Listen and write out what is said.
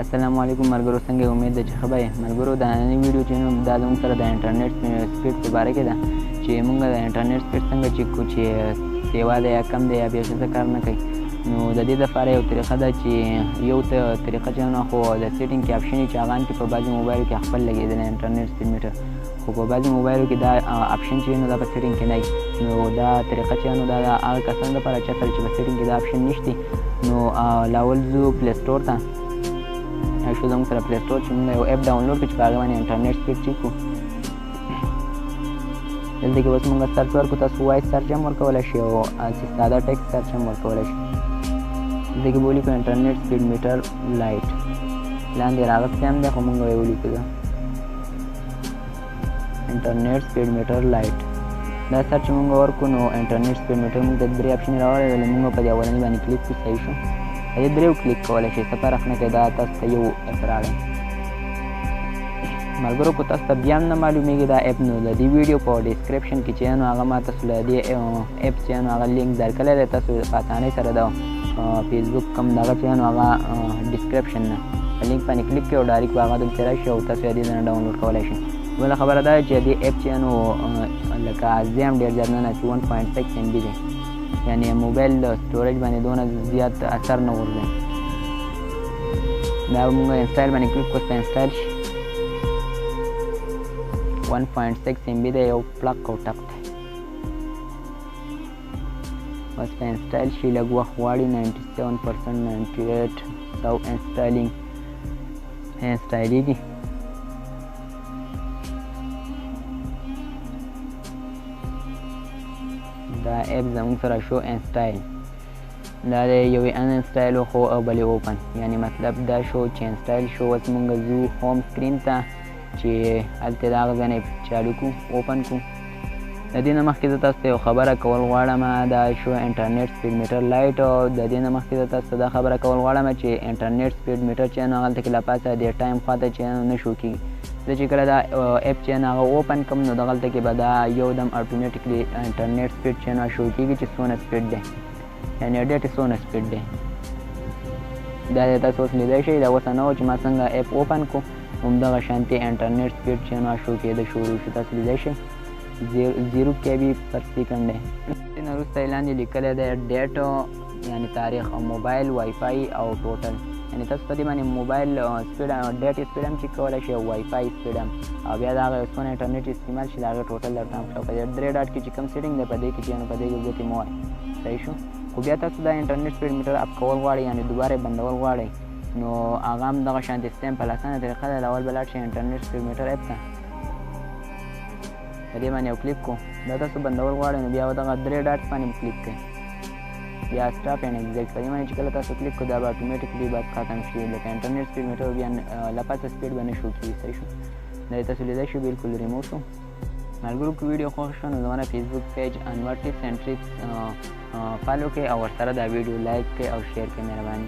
السلام علیکم ملګرو، څنګه امید ده چې ښه به یې. ملګرو د نننۍ ویډیو چې دا زموږ سره د انټرنیټ سپیډ په باره کې ده چې موږ د انټرنیټ سپیډ څنګه چیک کړو چې سیوا ده یا کم ده یا بیا څه کار نه کوي. نو د دې دپاره یو طریقه ده چې یو طریقه چې نه خو د سیټینګ کې آپشن چې هغه انتې په بعضې موبایلو کې خپل لګېدلی انټرنیټ سپیډ میټر، خو په بعضې موبایلو کې دا آپشن چې نو دا په سیټینګ کې نه وي. نو دا طریقه چې نو دا د هغه کسانو دپاره چا سره چې په سیټینګ کې دا آپشن نشته، نو لاول ځو پلی سټور ته. شو زموږ سره پلی سټور چې موږ یو اپ ډاونلوډ کړو چې په هغې باندې انټرنیټ سپیډ چیک کړو. دلته کې اوس موږ سرچ ورکړو، تاسو وایس سرچ هم ورکولی شئ او ساده ټیکسټ سرچ هم ورکولی شئ. دلته کې به ولیکو انټرنیټ سپیډ میټر لایټ، لاندې راغستی هم دی خو موږ به یې ولیکو دا انټرنیټ سپیډ میټر لایټ. دا سرچ موږ ورکړو نو انټرنیټ سپیډ میټر موږ ته درې آپشن راوړی، موږ په دې اولني باندې کلیک کړو. صحیح شو، په دې دریو کلیک کولی شئ، څه فرق نه کوي. دا تاسو ته یو اپ راغی. ملګرو که تاسو ته بیا هم نه معلومیږي دا اپ، نو د دې ویډیو په ډسکرپشن کې چې نو هغه ما تاسو له دې اپ چې نو هغه لینک درکړی دی، تاسو په اسانۍ سره د فیسبوک کوم دغه چې نو هغه ډسکرپشن نه لینک باندې کلیک کړئ او ډایرکټ به هغه دلته راشي او تاسو یې دې نه ډاونلوډ کولی شئ. بله خبره دا ده چې دې اپ چې نو لکه زه هم ډېر زیات نه ناستي 1.6 MB دی، یعنې موبایل سټوریج باندې دونه زیات اثر نه غورځوي. دا موږ انسټایل باندې کلیک کړو، ته انسټایل شي. 1.6 MB دی، یو پلک او ټک دی. بس په انسټایل شي لږ وخت غواړي، 97% 98 سو انسټایلیږي. دا اپ زموږ سره شو انسټایل، دا دی یو یې ان انسټایل خو او بل یې اوپن، یعنې مطلب دا شو چې انسټایل شو. اوس موږ ځو هوم سکرین ته چې هلته د هغه ځای نه چالو کړو، اوپن کړو. د دې نه مخکې زه تاسو ته یو خبره کول غواړم، دا شو انټرنیټ سپیډ میټر لایټ. او د دې نه مخکې زه تاسو ته دا خبره کول غواړم چې انټرنیټ سپیډ میټر چې نو هغلته کې له پاسه د ټایم خواته چې نه شو کېږي. زه چې کله دا اپ چې نو هغه اوپن کړم نو دغلته کې به دا یو دم اټومیټیکلی انټرنیټ سپیډ چې نو شو کېږي چې څونه سپیډ دی، یعنې ډېر څونه سپیډ دی. دا تاسو اوس لیدلی شئ. دا اوس نه و چې ما څنګه اپ اوپن کړو همدغه شانتې انټرنیټ سپیډ چې نو شو کېده شروع شو. تاسو لیدلی شئ 0 KB پر سیکنډ دی. دې نه وروسته یې لاندې لیکلی دی ډیټ، یعنې تاریخ، موبایل، وای فای او ټوټل. یعنې تاسو په دې باندې موبایل سپیډ ډیټ سپیډ هم چیک کولی شئ او وای فای سپیډ هم، او بیا د هغه څونه انټرنیټ استعمال شي د هغې ټوټل درته هم ښه. په دې 3 ډاټ کې چې کوم سیټینګ دی په دې کې چې نو په دې کې ګوتې مه وهئ. صحیح شو. خو بیا تاسو دا انټرنیټ سپیډ میټر اپ کول غواړئ، یعنې دوباره بندول غواړئ، نو هغه هم دغه شانتې سیمپل اسانه طریقه ده. اول به لاړ شئ انټرنیټ سپیډ میټر اپ ته، په دې باندې یو کلیک کړو. دا تاسو بندول غواړئ نو بیا دغه 3 ډاټس باندې کلیک کړئ، بیا سټاپ اینډ ایگزیټ. په دې باندې چې کله تاسو کلیک کړو دا به اټومیټیکلی بس ختم شي، لکه انټرنیټ سپیډ میټر بیا له پاسه سپیډ به نه شو کېږي. صحیح شو. دا تاسو لیدلی شو بالکل ریموټ شو. ملګرو که ویډیو خوښ شوه نو زما فیسبوک پیج انور ټیپس اینډ ټریکس فالو کړئ او ورسره دا ویډیو لایک کړئ او شیر کړئ. مهرباني.